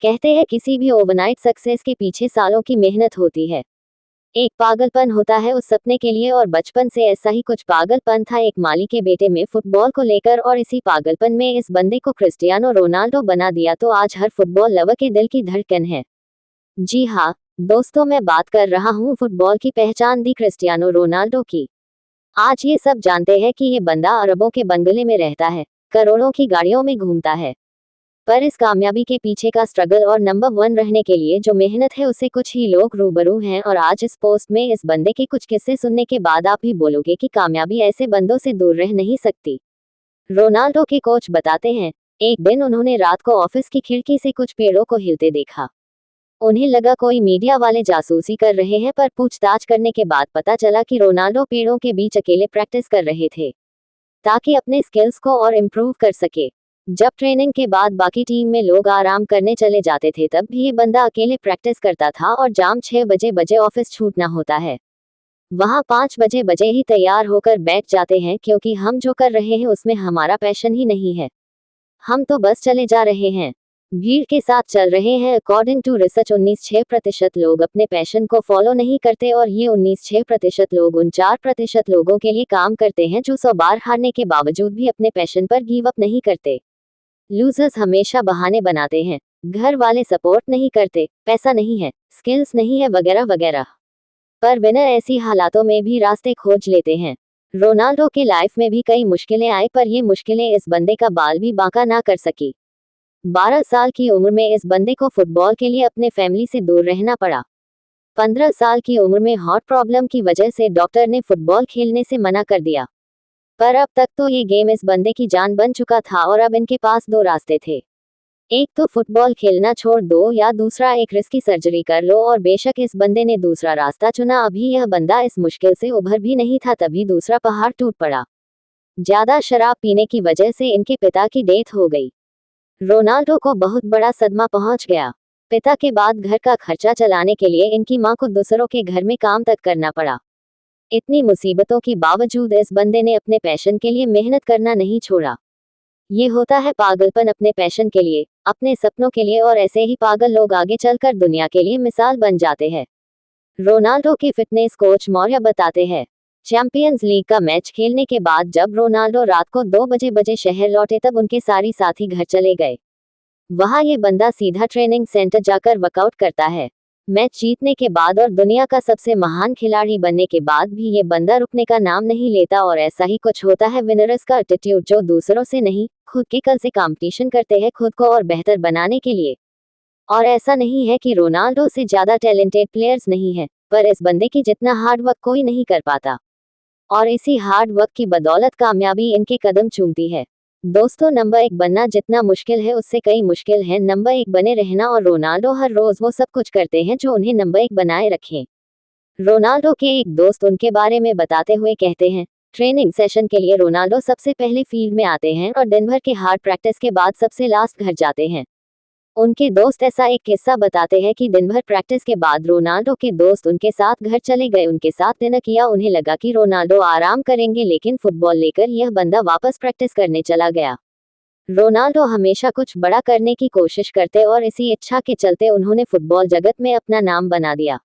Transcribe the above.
कहते हैं किसी भी ओवरनाइट सक्सेस के पीछे सालों की मेहनत होती है। एक पागलपन होता है उस सपने के लिए, और बचपन से ऐसा ही कुछ पागलपन था एक माली के बेटे में फुटबॉल को लेकर, और इसी पागलपन में इस बंदे को क्रिस्टियानो रोनाल्डो बना दिया तो आज हर फुटबॉल लवर के दिल की धड़कन है। जी हाँ दोस्तों, मैं बात कर रहा हूँ फुटबॉल की पहचान दी क्रिस्टियानो रोनाल्डो की। आज ये सब जानते हैं कि ये बंदा अरबों के बंगले में रहता है, करोड़ों की गाड़ियों में घूमता है, पर इस कामयाबी के पीछे का स्ट्रगल और नंबर 1 रहने के लिए जो मेहनत है उससे कुछ ही लोग रूबरू हैं। और आज इस पोस्ट में इस बंदे के कुछ किस्से सुनने के बाद आप भी बोलोगे कि कामयाबी ऐसे बंदों से दूर रह नहीं सकती। रोनाल्डो के कोच बताते हैं, एक दिन उन्होंने रात को ऑफिस की खिड़की से कुछ पेड़ों को हिलते देखा। उन्हें लगा कोई मीडिया वाले जासूसी कर रहे हैं, पर पूछताछ करने के बाद पता चला कि रोनाल्डो पेड़ों के बीच अकेले प्रैक्टिस कर रहे थे ताकि अपने स्किल्स को और इम्प्रूव कर सके। जब ट्रेनिंग के बाद बाकी टीम में लोग आराम करने चले जाते थे तब भी ये बंदा अकेले प्रैक्टिस करता था, और जाम 6 बजे ऑफिस छूटना होता है। वहाँ 5 बजे ही तैयार होकर बैठ जाते हैं, क्योंकि हम जो कर रहे हैं उसमें हमारा पैशन ही नहीं है, हम तो बस चले जा रहे हैं, भीड़ के साथ चल रहे हैं। अकॉर्डिंग टू रिसर्च 19.6% लोग अपने पैशन को फॉलो नहीं करते, और ये 19.6% लोग उन 4% लोगों के लिए काम करते हैं जो 100 बार हारने के बावजूद भी अपने पैशन पर गिव अप नहीं करते। लूजर्स हमेशा बहाने बनाते हैं, घर वाले सपोर्ट नहीं करते, पैसा नहीं है, स्किल्स नहीं है, वगैरह वगैरह, पर विनर ऐसी हालातों में भी रास्ते खोज लेते हैं। रोनाल्डो के लाइफ में भी कई मुश्किलें आई, पर ये मुश्किलें इस बंदे का बाल भी बांका ना कर सकी। 12 साल की उम्र में इस बंदे को फुटबॉल के लिए अपने फैमिली से दूर रहना पड़ा। 15 साल की उम्र में हार्ट प्रॉब्लम की वजह से डॉक्टर ने फुटबॉल खेलने से मना कर दिया, पर अब तक तो ये गेम इस बंदे की जान बन चुका था, और अब इनके पास 2 रास्ते थे। एक तो फुटबॉल खेलना छोड़ दो, या दूसरा एक रिस्की सर्जरी कर लो, और बेशक इस बंदे ने दूसरा रास्ता चुना। अभी यह बंदा इस मुश्किल से उभर भी नहीं था तभी दूसरा पहाड़ टूट पड़ा। ज्यादा शराब पीने की वजह से इनके पिता की डेथ हो गई। रोनाल्डो को बहुत बड़ा सदमा पहुंच गया। पिता के बाद घर का खर्चा चलाने के लिए इनकी मां को दूसरों के घर में काम तक करना पड़ा। इतनी मुसीबतों के बावजूद इस बंदे ने अपने पैशन के लिए मेहनत करना नहीं छोड़ा। ये होता है पागलपन, अपने पैशन के लिए, अपने सपनों के लिए, और ऐसे ही पागल लोग आगे चलकर दुनिया के लिए मिसाल बन जाते हैं। रोनाल्डो के फिटनेस कोच मौर्य बताते हैं, चैंपियंस लीग का मैच खेलने के बाद जब रोनाल्डो रात को 2 बजे शहर लौटे तब उनके सारी साथी घर चले गए। वहां ये बंदा सीधा ट्रेनिंग सेंटर जाकर वर्कआउट करता है। मैच जीतने के बाद और दुनिया का सबसे महान खिलाड़ी बनने के बाद भी ये बंदा रुकने का नाम नहीं लेता, और ऐसा ही कुछ होता है विनर्स का एटीट्यूड, जो दूसरों से नहीं खुद के कल से कंपटीशन करते हैं खुद को और बेहतर बनाने के लिए। और ऐसा नहीं है कि रोनाल्डो से ज्यादा टैलेंटेड प्लेयर्स नहीं है, पर इस बंदे की जितना हार्ड वर्क कोई नहीं कर पाता, और इसी हार्ड वर्क की बदौलत कामयाबी इनके कदम चूमती है। दोस्तों, नंबर 1 बनना जितना मुश्किल है उससे कई मुश्किल है नंबर 1 बने रहना, और रोनाल्डो हर रोज वो सब कुछ करते हैं जो उन्हें नंबर 1 बनाए रखें। रोनाल्डो के एक दोस्त उनके बारे में बताते हुए कहते हैं, ट्रेनिंग सेशन के लिए रोनाल्डो सबसे पहले फील्ड में आते हैं और दिन भर के हार्ड प्रैक्टिस के बाद सबसे लास्ट घर जाते हैं। उनके दोस्त ऐसा एक किस्सा बताते हैं कि दिन भर प्रैक्टिस के बाद रोनाल्डो के दोस्त उनके साथ घर चले गए, उनके साथ डिनर किया। उन्हें लगा कि रोनाल्डो आराम करेंगे, लेकिन फुटबॉल लेकर यह बंदा वापस प्रैक्टिस करने चला गया। रोनाल्डो हमेशा कुछ बड़ा करने की कोशिश करते, और इसी इच्छा के चलते उन्होंने फुटबॉल जगत में अपना नाम बना दिया।